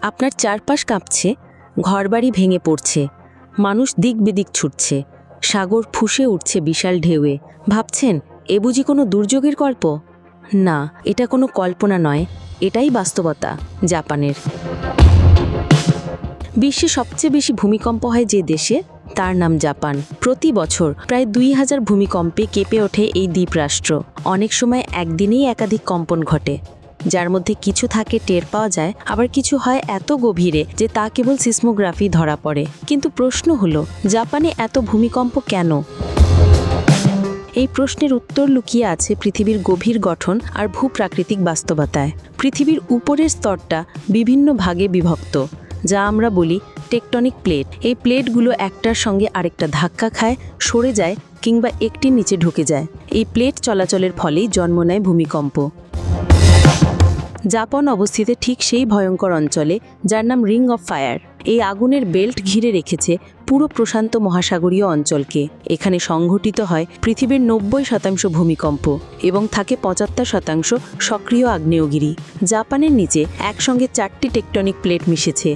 আপনার চারপাশ কাঁপছে, ঘরবাড়ি ভেঙে পড়ছে, মানুষ দিক বেদিক ছুটছে, সাগর ফুঁসে উঠছে বিশাল ঢেউয়ে। ভাবছেন এ বুঝি কোনো দুর্যোগের গল্প? না, এটা কোনো কল্পনা নয়, এটাই বাস্তবতা জাপানের। বিশ্বে সবচেয়ে বেশি ভূমিকম্প হয় যে দেশে, তার নাম জাপান। প্রতি বছর প্রায় 2000 ভূমিকম্পে কেঁপে ওঠে এই দ্বীপরাষ্ট্র। অনেক সময় একদিনেই একাধিক কম্পন ঘটে, যার মধ্যে কিছু থাকে টের পাওয়া যায়, আবার কিছু হয় এত গভীরে যে তা কেবল সিসমোগ্রাফি ধরা পড়ে। কিন্তু প্রশ্ন হলো, জাপানে এত ভূমিকম্প কেন? এই প্রশ্নের উত্তর লুকিয়ে আছে পৃথিবীর গভীর গঠন আর ভূপ্রাকৃতিক বাস্তবতায়। পৃথিবীর উপরের স্তরটা বিভিন্ন ভাগে বিভক্ত, যা আমরা বলি টেকটনিক প্লেট। এই প্লেটগুলো একটার সঙ্গে আরেকটা ধাক্কা খায়, সরে যায় কিংবা একটির নিচে ঢুকে যায়। এই প্লেট চলাচলের ফলেই জন্ম নেয় ভূমিকম্প। জাপান অবস্থিত ঠিক সেই ভয়ঙ্কর অঞ্চলে, যার নাম রিং অফ ফায়ার। এই আগুনের বেল্ট ঘিরে রেখেছে পুরো প্রশান্ত মহাসাগরীয় অঞ্চলকে। এখানে সংঘটিত হয় পৃথিবীর 90% ভূমিকম্প এবং থাকে 75% সক্রিয় আগ্নেয়গিরি। জাপানের নিচে একসঙ্গে 4টি টেকটনিক প্লেট মিশেছে: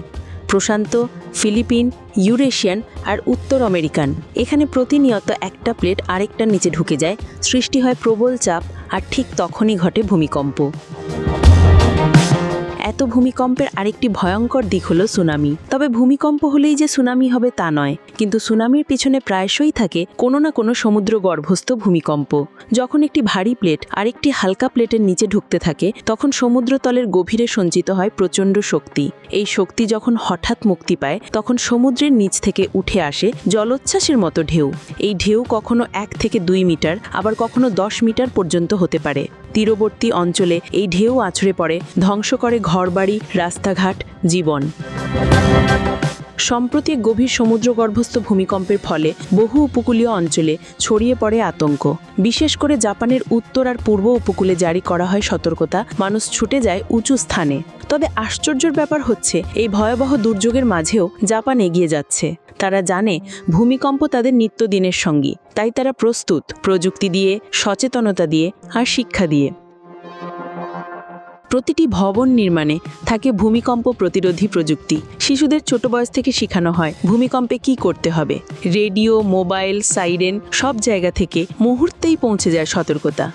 প্রশান্ত, ফিলিপিন, ইউরেশিয়ান আর উত্তর আমেরিকান। এখানে প্রতিনিয়ত একটা প্লেট আরেকটার নিচে ঢুকে যায়, সৃষ্টি হয় প্রবল চাপ, আর ঠিক তখনই ঘটে ভূমিকম্প। এত ভূমিকম্পের আরেকটি ভয়ঙ্কর দিক হলো সুনামি। তবে ভূমিকম্প হলেই যে সুনামি হবে তা নয়, কিন্তু সুনামির পিছনে প্রায়শই থাকে কোনো না কোনো সমুদ্র গর্ভস্থ ভূমিকম্প। যখন একটি ভারী প্লেট আরেকটি হালকা প্লেটের নিচে ঢুকতে থাকে, তখন সমুদ্রতলের গভীরে সঞ্চিত হয় প্রচণ্ড শক্তি। এই শক্তি যখন হঠাৎ মুক্তি পায়, তখন সমুদ্রের নিচ থেকে উঠে আসে জলোচ্ছ্বাসের মতো ঢেউ। এই ঢেউ কখনো 1 থেকে 2 মিটার, আবার কখনো 10 মিটার পর্যন্ত হতে পারে। তীরবর্তী অঞ্চলে এই ঢেউ আছড়ে পড়ে, ধ্বংস করে ঘরবাড়ি, রাস্তাঘাট, জীবন। সম্প্রতি গভীর সমুদ্রগর্ভস্থ ভূমিকম্পের ফলে বহু উপকূলীয় অঞ্চলে ছড়িয়ে পড়ে আতঙ্ক। বিশেষ করে জাপানের উত্তর আর পূর্ব উপকূলে জারি করা হয় সতর্কতা, মানুষ ছুটে যায় উঁচু স্থানে। তবে আশ্চর্যের ব্যাপার হচ্ছে, এই ভয়াবহ দুর্যোগের মাঝেও জাপান এগিয়ে যাচ্ছে। তারা জানে ভূমিকম্প তাদের নিত্যদিনের সঙ্গী, তাই তারা প্রস্তুত, প্রযুক্তি দিয়ে, সচেতনতা দিয়ে আর শিক্ষা দিয়ে। প্রতিটি ভবন নির্মাণে থাকে ভূমিকম্প প্রতিরোধী প্রযুক্তি। শিশুদের ছোট বয়স থেকে শেখানো হয় ভূমিকম্পে কি করতে হবে। রেডিও, মোবাইল, সাইরেন সব জায়গা থেকে মুহূর্তেই পৌঁছে যায় সতর্কতা।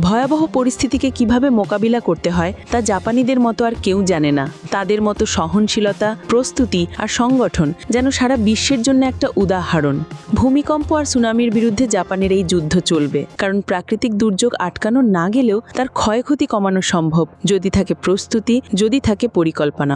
ভয়াবহ পরিস্থিতিকে কিভাবে মোকাবিলা করতে হয় তা জাপানিদের মতো আর কেউ জানে না। তাদের মতো সহনশীলতা, প্রস্তুতি আর সংগঠন যেন সারা বিশ্বের জন্য একটা উদাহরণ। ভূমিকম্প আর সুনামির বিরুদ্ধে জাপানের এই যুদ্ধ চলবে, কারণ প্রাকৃতিক দুর্যোগ আটকানো না গেলেও তার ক্ষয়ক্ষতি কমানো সম্ভব, যদি থাকে প্রস্তুতি, যদি থাকে পরিকল্পনা।